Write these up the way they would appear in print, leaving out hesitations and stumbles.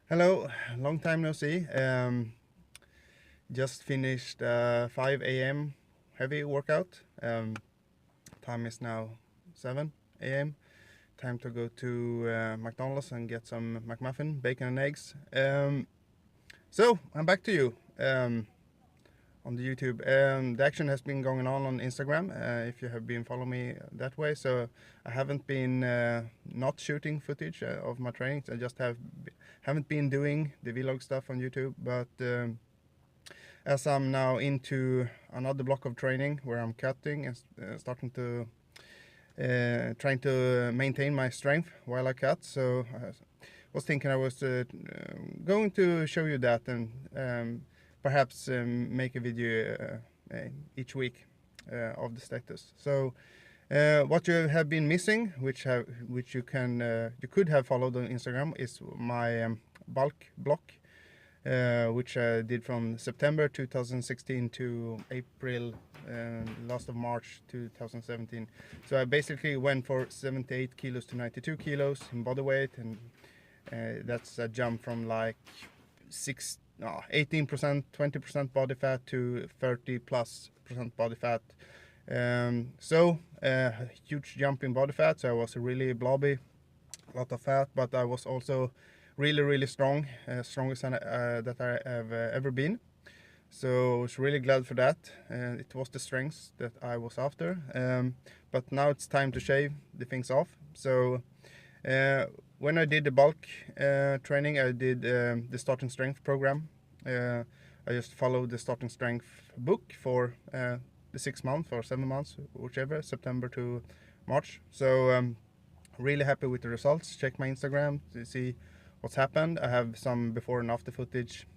Hello, long time no see. Just finished 5 a.m. heavy workout. Time is now 7 a.m. Time to go to McDonald's and get some McMuffin, bacon and eggs. So I'm back to you on the YouTube. The action has been going on Instagram. If you have been following me that way, so I haven't been not shooting footage of my trainings. I just haven't been doing the vlog stuff on YouTube, but as I'm now into another block of training where I'm cutting and starting to trying to maintain my strength while I cut, so I was thinking I was going to show you that and perhaps make a video each week of the status. So what you have been missing, which you could have followed on Instagram, is my bulk block, which I did from September 2016 to April, last of March 2017. So I basically went for 78 kilos to 92 kilos in body weight, and that's a jump from like 18%, 20% body fat to 30+% body fat. So huge jump in body fat. So I was really blobby, a lot of fat, but I was also really strong, strongest that I have ever been. So I was really glad for that. It was the strength that I was after. But now it's time to shave the things off. So when I did the bulk training, I did the starting strength program. I just followed the starting strength book for the 6 months or 7 months, whichever, September to March. So really happy with the results. Check my Instagram to see what's happened. I have some before and after footage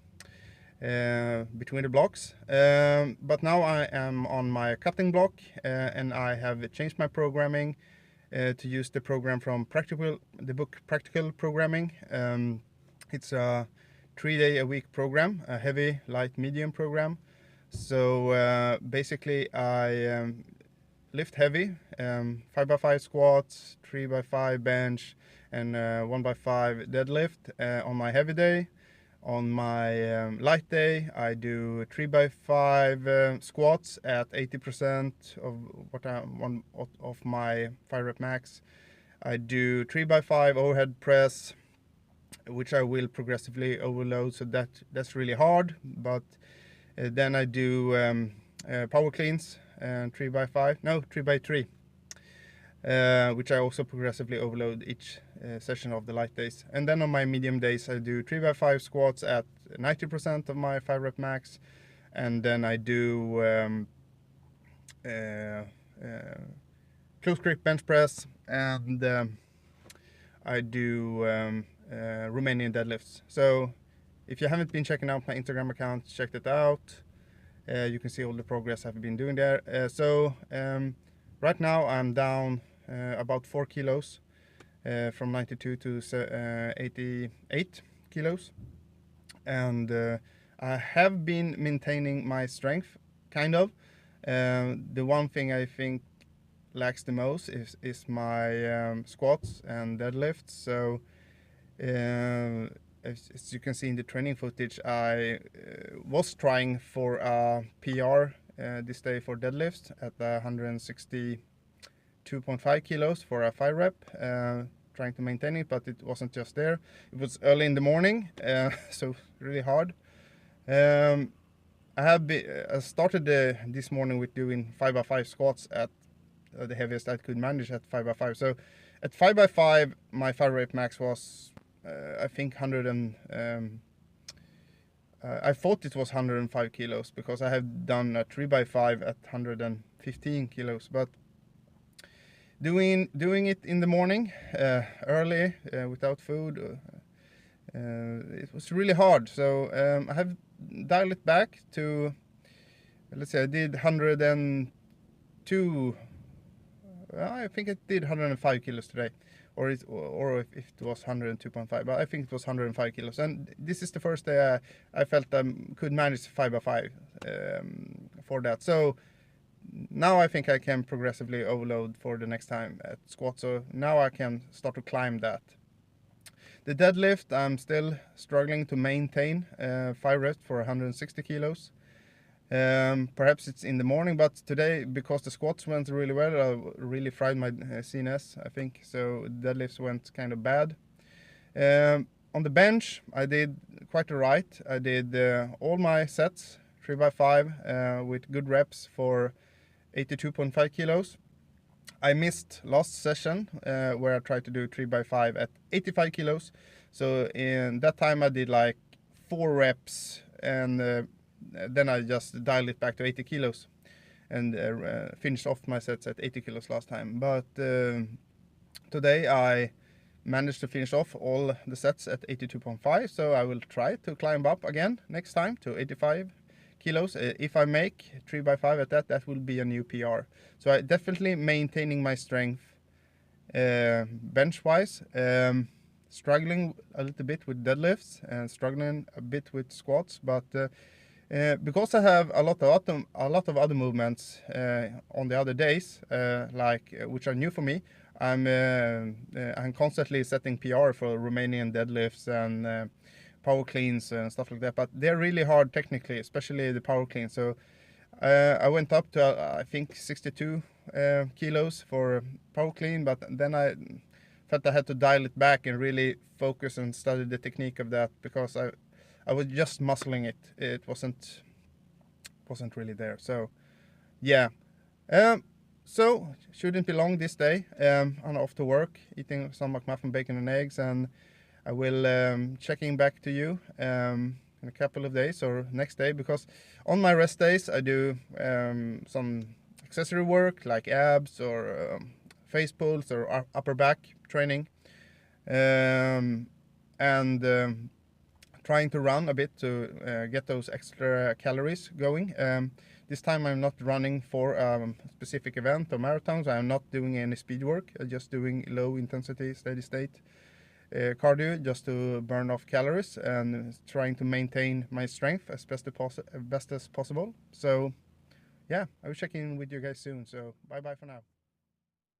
between the blocks. But now I am on my cutting block, and I have changed my programming to use the program from the book Practical Programming. It's a 3-day-a-week program, a heavy, light, medium program. So basically I lift heavy, 5x5 squats, 3x5 bench, and 1x5 deadlift on my heavy day. On my light day, I do 3x5 squats at 80% of what of my 5 rep max. I do 3x5 overhead press, which I will progressively overload, so that's really hard. But then I do power cleans, 3x3, which I also progressively overload each session of the light days. And then on my medium days, I do 3x5 squats at 90% of my 5 rep max, and then I do close grip bench press, and I do Romanian deadlifts. So if you haven't been checking out my Instagram account, check that out. You can see all the progress I've been doing there. Right now I'm down about 4 kilos, from 92 to 88 kilos, and I have been maintaining my strength, kind of. The one thing I think lacks the most is my squats and deadlifts. So as you can see in the training footage, I was trying for a PR this day for deadlifts at 162.5 kilos for a 5 rep, trying to maintain it, but it wasn't just there. It was early in the morning, so really hard. I started this morning with doing 5x5 squats at the heaviest I could manage at 5x5. So at 5x5, my 5 rep max was I think I thought it was 105 kilos because I have done a 3x5 at 115 kilos, but doing it in the morning, early, without food, it was really hard. So I have dialed it back to, let's say I did 102. I think I did 105 kilos today, or if it was 102.5, but I think it was 105 kilos. And this is the first day I felt I could manage 5x5 for that. So now I think I can progressively overload for the next time at squat. So now I can start to climb that. The deadlift, I'm still struggling to maintain 5 reps for 160 kilos. Perhaps it's in the morning, but today, because the squats went really well, I really fried my CNS, I think, so deadlifts went kind of bad. On the bench, I did quite alright. I did all my sets, 3x5, with good reps for 82.5 kilos. I missed last session where I tried to do 3x5 at 85 kilos. So in that time I did like 4 reps, and then I just dialed it back to 80 kilos and finished off my sets at 80 kilos last time. But today I managed to finish off all the sets at 82.5, so I will try to climb up again next time to 85 kilos. If I make 3x5 at that, that will be a new PR. So I definitely maintaining my strength bench wise. Struggling a little bit with deadlifts and struggling a bit with squats, but because I have a lot of other movements on the other days, which are new for me, I'm constantly setting PR for Romanian deadlifts and power cleans and stuff like that. But they're really hard technically, especially the power clean. So I went up to I think 62 kilos for power clean, but then I felt I had to dial it back and really focus and study the technique of that, because I was just muscling it. It wasn't really there. So yeah. So shouldn't be long this day. I'm off to work, eating some McMuffin, bacon and eggs, and I will checking back to you in a couple of days or next day, because on my rest days I do some accessory work like abs or face pulls or upper back training, and trying to run a bit to get those extra calories going. This time I'm not running for a specific event or marathons. I'm not doing any speed work. I'm just doing low intensity, steady state cardio, just to burn off calories and trying to maintain my strength as best as possible. So yeah, I will check in with you guys soon. So bye bye for now.